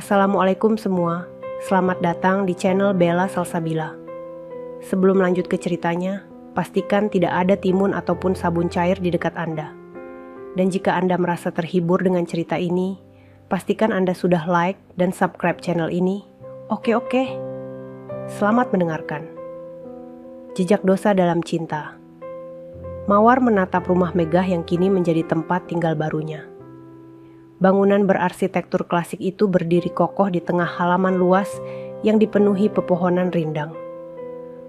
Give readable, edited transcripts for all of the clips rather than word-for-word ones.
Assalamualaikum semua, selamat datang di channel Bella Salsabila. Sebelum lanjut ke ceritanya, pastikan tidak ada timun ataupun sabun cair di dekat Anda. Dan jika Anda merasa terhibur dengan cerita ini, pastikan Anda sudah like dan subscribe channel ini. Oke. Selamat mendengarkan. Jejak dosa dalam cinta. Mawar menatap rumah megah yang kini menjadi tempat tinggal barunya. Bangunan berarsitektur klasik itu berdiri kokoh di tengah halaman luas yang dipenuhi pepohonan rindang.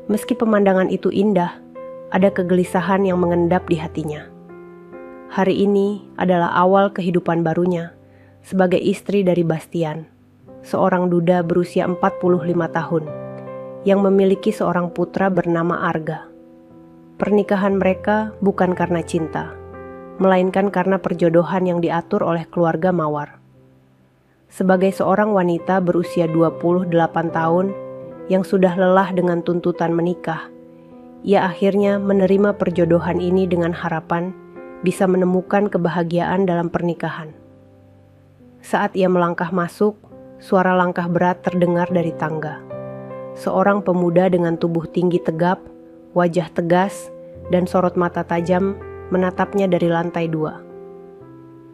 Meski pemandangan itu indah, ada kegelisahan yang mengendap di hatinya. Hari ini adalah awal kehidupan barunya sebagai istri dari Bastian, seorang duda berusia 45 tahun yang memiliki seorang putra bernama Arga. Pernikahan mereka bukan karena cinta, melainkan karena perjodohan yang diatur oleh keluarga Mawar. Sebagai seorang wanita berusia 28 tahun yang sudah lelah dengan tuntutan menikah, ia akhirnya menerima perjodohan ini dengan harapan bisa menemukan kebahagiaan dalam pernikahan. Saat ia melangkah masuk, suara langkah berat terdengar dari tangga. Seorang pemuda dengan tubuh tinggi tegap, wajah tegas, dan sorot mata tajam menatapnya dari lantai 2.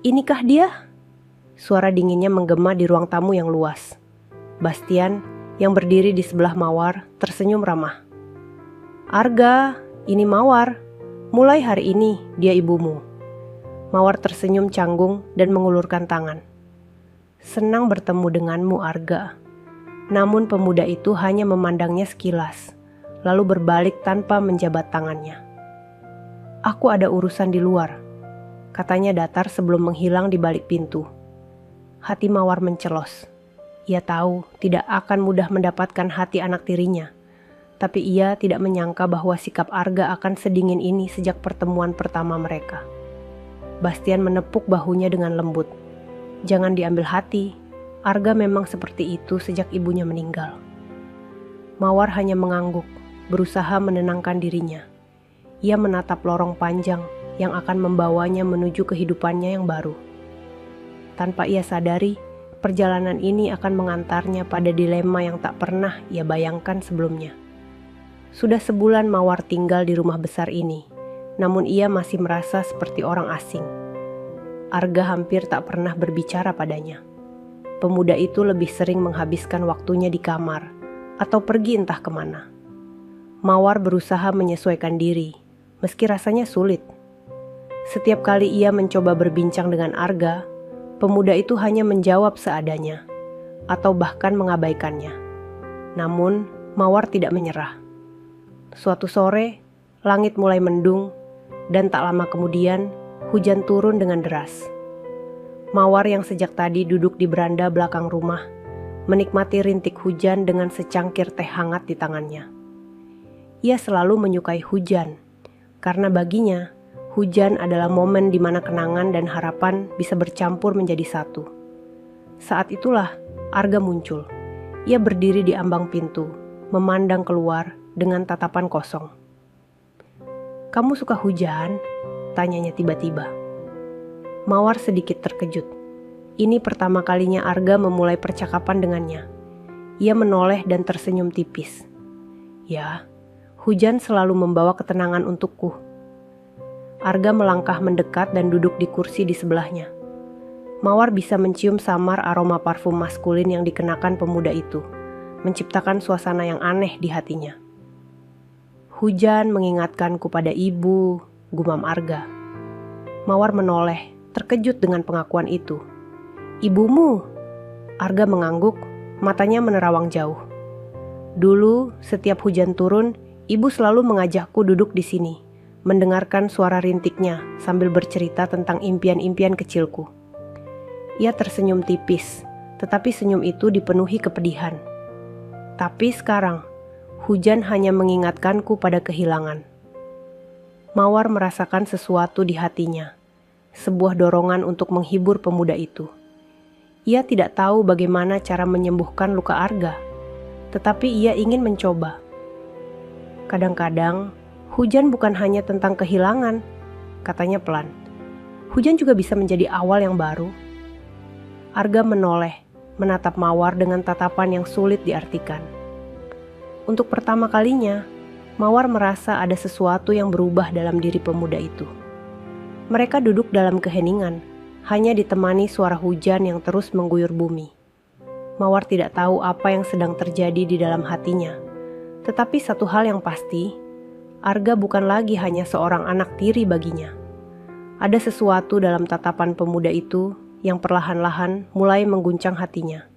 "Inikah dia?" Suara dinginnya menggema di ruang tamu yang luas. Bastian, yang berdiri di sebelah Mawar, tersenyum ramah. "Arga, ini Mawar. Mulai hari ini, dia ibumu." Mawar tersenyum canggung dan mengulurkan tangan. "Senang bertemu denganmu, Arga." Namun pemuda itu hanya memandangnya sekilas, lalu berbalik tanpa menjabat tangannya. "Aku ada urusan di luar," katanya datar sebelum menghilang di balik pintu. Hati Mawar mencelos. Ia tahu tidak akan mudah mendapatkan hati anak tirinya, tapi ia tidak menyangka bahwa sikap Arga akan sedingin ini sejak pertemuan pertama mereka. Bastian menepuk bahunya dengan lembut. "Jangan diambil hati, Arga memang seperti itu sejak ibunya meninggal." Mawar hanya mengangguk, berusaha menenangkan dirinya. Ia menatap lorong panjang yang akan membawanya menuju kehidupannya yang baru. Tanpa ia sadari, perjalanan ini akan mengantarnya pada dilema yang tak pernah ia bayangkan sebelumnya. Sudah sebulan Mawar tinggal di rumah besar ini, namun ia masih merasa seperti orang asing. Arga hampir tak pernah berbicara padanya. Pemuda itu lebih sering menghabiskan waktunya di kamar atau pergi entah kemana. Mawar berusaha menyesuaikan diri, meski rasanya sulit. Setiap kali ia mencoba berbincang dengan Arga, pemuda itu hanya menjawab seadanya, atau bahkan mengabaikannya. Namun, Mawar tidak menyerah. Suatu sore, langit mulai mendung, dan tak lama kemudian, hujan turun dengan deras. Mawar yang sejak tadi duduk di beranda belakang rumah, menikmati rintik hujan dengan secangkir teh hangat di tangannya. Ia selalu menyukai hujan, karena baginya, hujan adalah momen di mana kenangan dan harapan bisa bercampur menjadi satu. Saat itulah Arga muncul. Ia berdiri di ambang pintu, memandang keluar dengan tatapan kosong. "Kamu suka hujan?" tanyanya tiba-tiba. Mawar sedikit terkejut. Ini pertama kalinya Arga memulai percakapan dengannya. Ia menoleh dan tersenyum tipis. "Ya, hujan selalu membawa ketenangan untukku." Arga melangkah mendekat dan duduk di kursi di sebelahnya. Mawar bisa mencium samar aroma parfum maskulin yang dikenakan pemuda itu, menciptakan suasana yang aneh di hatinya. "Hujan mengingatkanku pada ibu," gumam Arga. Mawar menoleh, terkejut dengan pengakuan itu. "Ibumu?" Arga mengangguk, matanya menerawang jauh. "Dulu, setiap hujan turun, ibu selalu mengajakku duduk di sini, mendengarkan suara rintiknya sambil bercerita tentang impian-impian kecilku." Ia tersenyum tipis, tetapi senyum itu dipenuhi kepedihan. "Tapi sekarang, hujan hanya mengingatkanku pada kehilangan." Mawar merasakan sesuatu di hatinya, sebuah dorongan untuk menghibur pemuda itu. Ia tidak tahu bagaimana cara menyembuhkan luka Arga, tetapi ia ingin mencoba. "Kadang-kadang, hujan bukan hanya tentang kehilangan," katanya pelan. "Hujan juga bisa menjadi awal yang baru." Arga menoleh, menatap Mawar dengan tatapan yang sulit diartikan. Untuk pertama kalinya, Mawar merasa ada sesuatu yang berubah dalam diri pemuda itu. Mereka duduk dalam keheningan, hanya ditemani suara hujan yang terus mengguyur bumi. Mawar tidak tahu apa yang sedang terjadi di dalam hatinya. Tetapi satu hal yang pasti, Arga bukan lagi hanya seorang anak tiri baginya. Ada sesuatu dalam tatapan pemuda itu yang perlahan-lahan mulai mengguncang hatinya.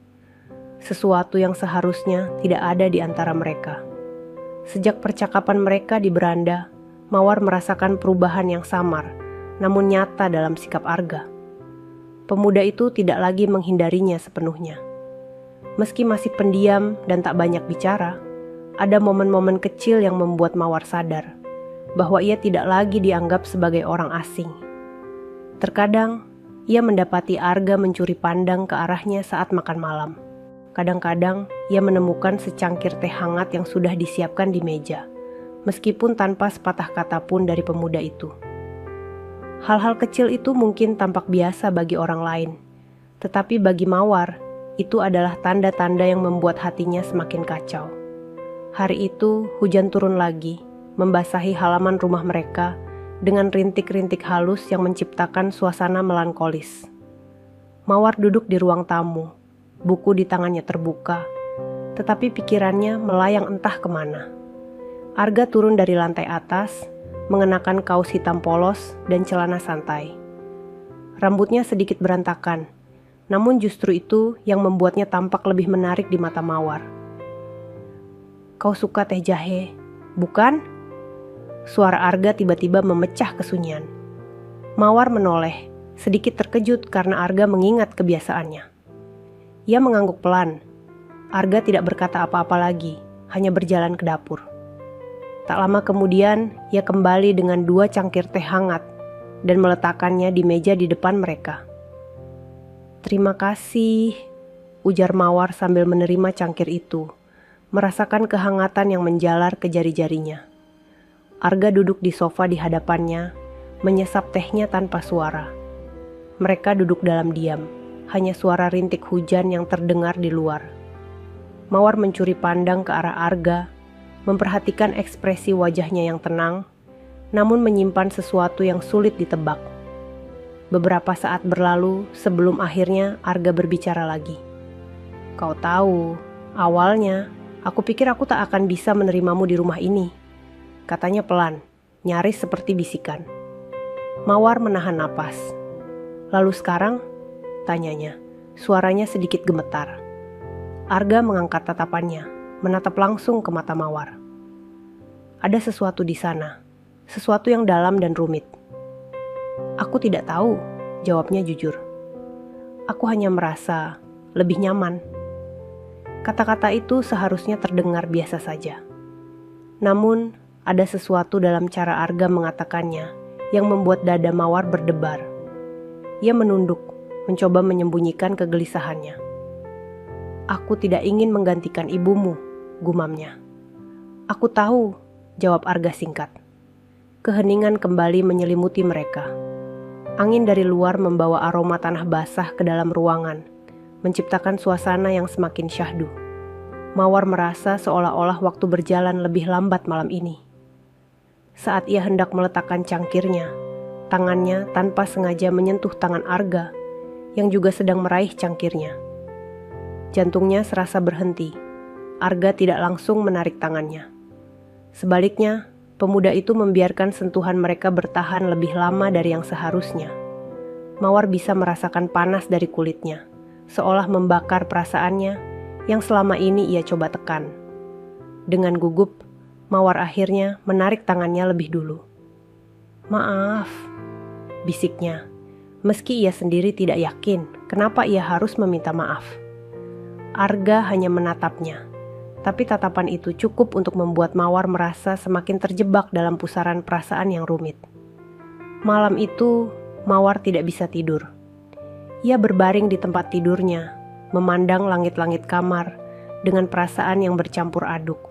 Sesuatu yang seharusnya tidak ada di antara mereka. Sejak percakapan mereka di beranda, Mawar merasakan perubahan yang samar, namun nyata dalam sikap Arga. Pemuda itu tidak lagi menghindarinya sepenuhnya. Meski masih pendiam dan tak banyak bicara, ada momen-momen kecil yang membuat Mawar sadar bahwa ia tidak lagi dianggap sebagai orang asing. Terkadang, ia mendapati Arga mencuri pandang ke arahnya saat makan malam. Kadang-kadang, ia menemukan secangkir teh hangat yang sudah disiapkan di meja, meskipun tanpa sepatah kata pun dari pemuda itu. Hal-hal kecil itu mungkin tampak biasa bagi orang lain, tetapi bagi Mawar, itu adalah tanda-tanda yang membuat hatinya semakin kacau. Hari itu, hujan turun lagi, membasahi halaman rumah mereka dengan rintik-rintik halus yang menciptakan suasana melankolis. Mawar duduk di ruang tamu, buku di tangannya terbuka, tetapi pikirannya melayang entah kemana. Arga turun dari lantai atas, mengenakan kaos hitam polos dan celana santai. Rambutnya sedikit berantakan, namun justru itu yang membuatnya tampak lebih menarik di mata Mawar. "Kau suka teh jahe, bukan?" Suara Arga tiba-tiba memecah kesunyian. Mawar menoleh, sedikit terkejut karena Arga mengingat kebiasaannya. Ia mengangguk pelan. Arga tidak berkata apa-apa lagi, hanya berjalan ke dapur. Tak lama kemudian, ia kembali dengan 2 cangkir teh hangat dan meletakkannya di meja di depan mereka. "Terima kasih," ujar Mawar sambil menerima cangkir itu, merasakan kehangatan yang menjalar ke jari-jarinya. Arga duduk di sofa di hadapannya, menyesap tehnya tanpa suara. Mereka duduk dalam diam. Hanya suara rintik hujan yang terdengar di luar. Mawar mencuri pandang ke arah Arga, memperhatikan ekspresi wajahnya yang tenang, namun menyimpan sesuatu yang sulit ditebak. Beberapa saat berlalu sebelum akhirnya Arga berbicara lagi. "Kau tahu, awalnya aku pikir aku tak akan bisa menerimamu di rumah ini," katanya pelan, nyaris seperti bisikan. Mawar menahan napas. "Lalu sekarang?" tanyanya, suaranya sedikit gemetar. Arga mengangkat tatapannya, menatap langsung ke mata Mawar. "Ada sesuatu di sana, sesuatu yang dalam dan rumit." "Aku tidak tahu," jawabnya jujur. "Aku hanya merasa lebih nyaman." Kata-kata itu seharusnya terdengar biasa saja. Namun, ada sesuatu dalam cara Arga mengatakannya yang membuat dada Mawar berdebar. Ia menunduk, mencoba menyembunyikan kegelisahannya. "Aku tidak ingin menggantikan ibumu," gumamnya. "Aku tahu," jawab Arga singkat. Keheningan kembali menyelimuti mereka. Angin dari luar membawa aroma tanah basah ke dalam ruangan, menciptakan suasana yang semakin syahdu. Mawar merasa seolah-olah waktu berjalan lebih lambat malam ini. Saat ia hendak meletakkan cangkirnya, tangannya tanpa sengaja menyentuh tangan Arga yang juga sedang meraih cangkirnya. Jantungnya serasa berhenti. Arga tidak langsung menarik tangannya. Sebaliknya, pemuda itu membiarkan sentuhan mereka bertahan lebih lama dari yang seharusnya. Mawar bisa merasakan panas dari kulitnya, seolah membakar perasaannya yang selama ini ia coba tekan. Dengan gugup, Mawar akhirnya menarik tangannya lebih dulu. "Maaf," bisiknya. Meski ia sendiri tidak yakin kenapa ia harus meminta maaf. Arga hanya menatapnya, tapi tatapan itu cukup untuk membuat Mawar merasa semakin terjebak dalam pusaran perasaan yang rumit. Malam itu, Mawar tidak bisa tidur. Ia berbaring di tempat tidurnya, memandang langit-langit kamar dengan perasaan yang bercampur aduk.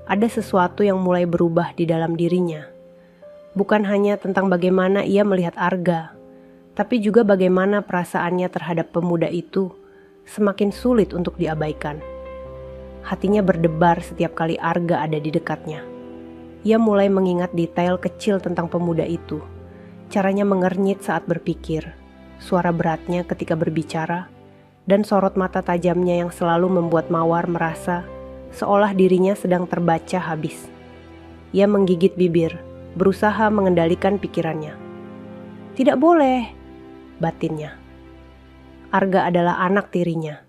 Ada sesuatu yang mulai berubah di dalam dirinya. Bukan hanya tentang bagaimana ia melihat Arga, tapi juga bagaimana perasaannya terhadap pemuda itu semakin sulit untuk diabaikan. Hatinya berdebar setiap kali Arga ada di dekatnya. Ia mulai mengingat detail kecil tentang pemuda itu, caranya mengernyit saat berpikir, suara beratnya ketika berbicara, dan sorot mata tajamnya yang selalu membuat Mawar merasa seolah dirinya sedang terbaca habis. Ia menggigit bibir, berusaha mengendalikan pikirannya. Tidak boleh, batinnya. Arga adalah anak tirinya.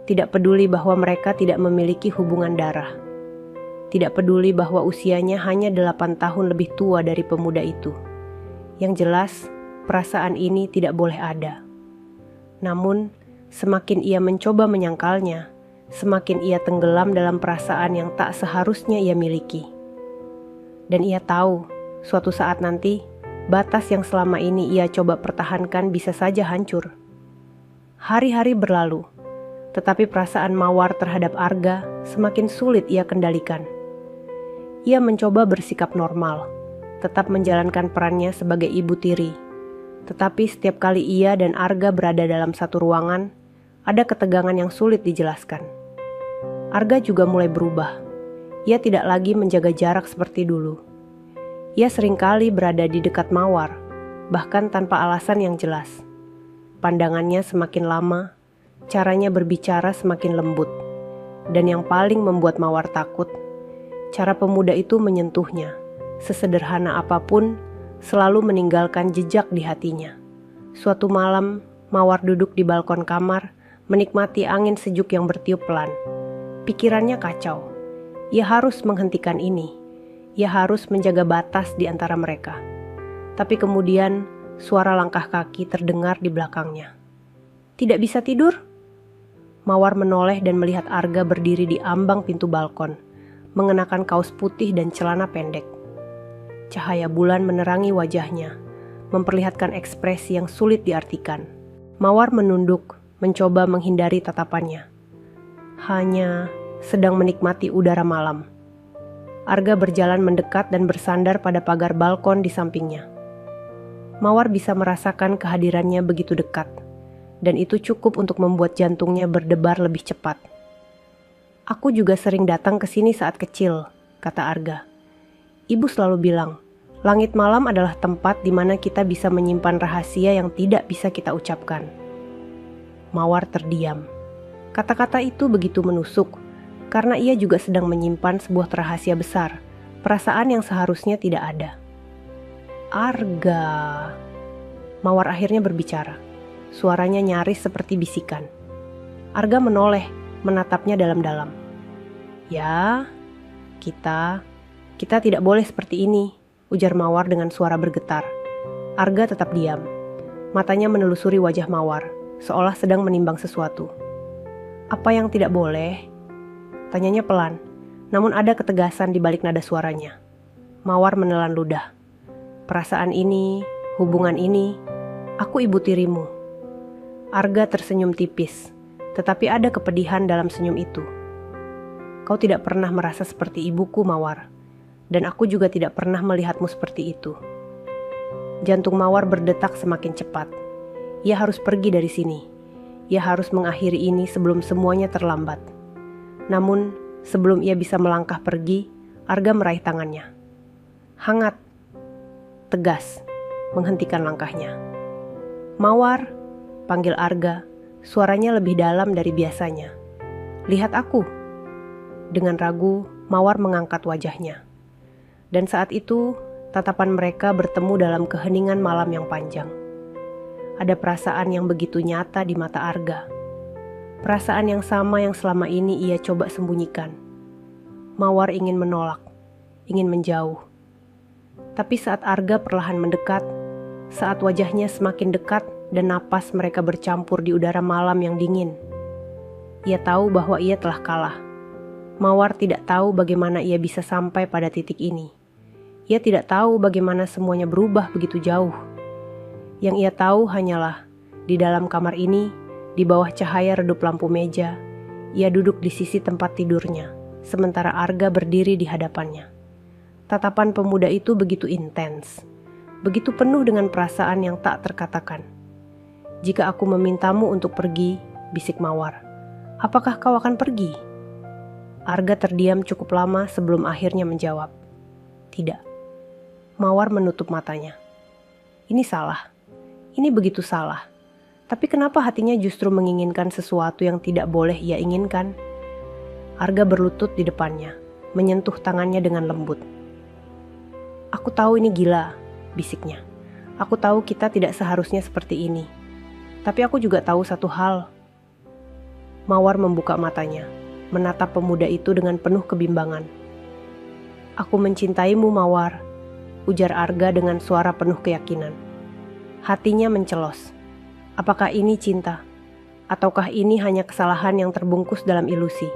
Tidak peduli bahwa mereka tidak memiliki hubungan darah. Tidak peduli bahwa usianya hanya 8 tahun lebih tua dari pemuda itu. Yang jelas, perasaan ini tidak boleh ada. Namun, semakin ia mencoba menyangkalnya, semakin ia tenggelam dalam perasaan yang tak seharusnya ia miliki. Dan ia tahu, suatu saat nanti, batas yang selama ini ia coba pertahankan bisa saja hancur. Hari-hari berlalu, tetapi perasaan Mawar terhadap Arga semakin sulit ia kendalikan. Ia mencoba bersikap normal, tetap menjalankan perannya sebagai ibu tiri. Tetapi setiap kali ia dan Arga berada dalam satu ruangan, ada ketegangan yang sulit dijelaskan. Arga juga mulai berubah. Ia tidak lagi menjaga jarak seperti dulu. Ia seringkali berada di dekat Mawar, bahkan tanpa alasan yang jelas. Pandangannya semakin lama, caranya berbicara semakin lembut. Dan yang paling membuat Mawar takut, cara pemuda itu menyentuhnya, sesederhana apapun, selalu meninggalkan jejak di hatinya. Suatu malam, Mawar duduk di balkon kamar, menikmati angin sejuk yang bertiup pelan. Pikirannya kacau. Ia harus menghentikan ini. Ia harus menjaga batas di antara mereka. Tapi kemudian, suara langkah kaki terdengar di belakangnya. Tidak bisa tidur? Mawar menoleh dan melihat Arga berdiri di ambang pintu balkon, mengenakan kaos putih dan celana pendek. Cahaya bulan menerangi wajahnya, memperlihatkan ekspresi yang sulit diartikan. Mawar menunduk, mencoba menghindari tatapannya. Hanya sedang menikmati udara malam. Arga berjalan mendekat dan bersandar pada pagar balkon di sampingnya. Mawar bisa merasakan kehadirannya begitu dekat, dan itu cukup untuk membuat jantungnya berdebar lebih cepat. Aku juga sering datang ke sini saat kecil, kata Arga. Ibu selalu bilang, langit malam adalah tempat di mana kita bisa menyimpan rahasia yang tidak bisa kita ucapkan. Mawar terdiam. Kata-kata itu begitu menusuk, karena ia juga sedang menyimpan sebuah rahasia besar, perasaan yang seharusnya tidak ada. Arga. Mawar akhirnya berbicara. Suaranya nyaris seperti bisikan. Arga menoleh, menatapnya dalam-dalam. Ya, kita tidak boleh seperti ini, ujar Mawar dengan suara bergetar. Arga tetap diam. Matanya menelusuri wajah Mawar, seolah sedang menimbang sesuatu. Apa yang tidak boleh? Tanyanya pelan, namun ada ketegasan di balik nada suaranya. Mawar menelan ludah. Perasaan ini, hubungan ini, aku ibu tirimu. Arga tersenyum tipis, tetapi ada kepedihan dalam senyum itu. Kau tidak pernah merasa seperti ibuku, Mawar, dan aku juga tidak pernah melihatmu seperti itu. Jantung Mawar berdetak semakin cepat. Ia harus pergi dari sini. Ia harus mengakhiri ini sebelum semuanya terlambat. Namun, sebelum ia bisa melangkah pergi, Arga meraih tangannya. Hangat, tegas, menghentikan langkahnya. Mawar, panggil Arga, suaranya lebih dalam dari biasanya. Lihat aku. Dengan ragu, Mawar mengangkat wajahnya. Dan saat itu, tatapan mereka bertemu dalam keheningan malam yang panjang. Ada perasaan yang begitu nyata di mata Arga. Perasaan yang sama yang selama ini ia coba sembunyikan. Mawar ingin menolak, ingin menjauh. Tapi saat Arga perlahan mendekat, saat wajahnya semakin dekat dan napas mereka bercampur di udara malam yang dingin, ia tahu bahwa ia telah kalah. Mawar tidak tahu bagaimana ia bisa sampai pada titik ini. Ia tidak tahu bagaimana semuanya berubah begitu jauh. Yang ia tahu hanyalah, di dalam kamar ini, di bawah cahaya redup lampu meja, ia duduk di sisi tempat tidurnya, sementara Arga berdiri di hadapannya. Tatapan pemuda itu begitu intens, begitu penuh dengan perasaan yang tak terkatakan. Jika aku memintamu untuk pergi, bisik Mawar. Apakah kau akan pergi? Arga terdiam cukup lama sebelum akhirnya menjawab. Tidak. Mawar menutup matanya. Ini salah. Ini begitu salah. Tapi kenapa hatinya justru menginginkan sesuatu yang tidak boleh ia inginkan? Arga berlutut di depannya, menyentuh tangannya dengan lembut. Aku tahu ini gila, bisiknya. Aku tahu kita tidak seharusnya seperti ini. Tapi aku juga tahu satu hal. Mawar membuka matanya, menatap pemuda itu dengan penuh kebimbangan. Aku mencintaimu, Mawar, ujar Arga dengan suara penuh keyakinan. Hatinya mencelos. Apakah ini cinta? Ataukah ini hanya kesalahan yang terbungkus dalam ilusi?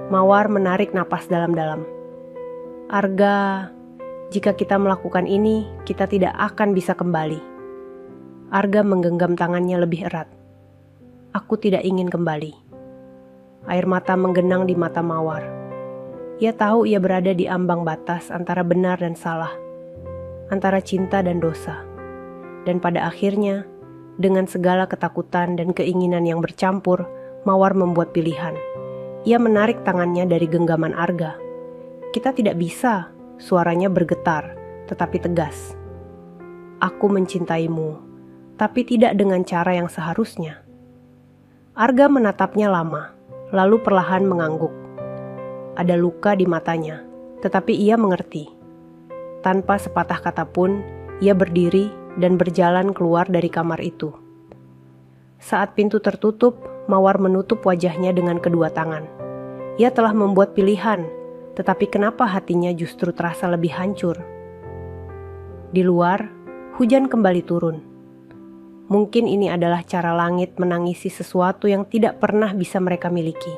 Mawar menarik napas dalam-dalam. Arga, jika kita melakukan ini, kita tidak akan bisa kembali. Arga menggenggam tangannya lebih erat. Aku tidak ingin kembali. Air mata menggenang di mata Mawar. Ia tahu ia berada di ambang batas antara benar dan salah, antara cinta dan dosa. Dan pada akhirnya, dengan segala ketakutan dan keinginan yang bercampur, Mawar membuat pilihan. Ia menarik tangannya dari genggaman Arga. Kita tidak bisa, suaranya bergetar, tetapi tegas. Aku mencintaimu, tapi tidak dengan cara yang seharusnya. Arga menatapnya lama, lalu perlahan mengangguk. Ada luka di matanya, tetapi ia mengerti. Tanpa sepatah kata pun, ia berdiri dan berjalan keluar dari kamar itu. Saat pintu tertutup, Mawar menutup wajahnya dengan kedua tangan. Ia telah membuat pilihan, tetapi kenapa hatinya justru terasa lebih hancur? Di luar, hujan kembali turun. Mungkin ini adalah cara langit menangisi sesuatu yang tidak pernah bisa mereka miliki.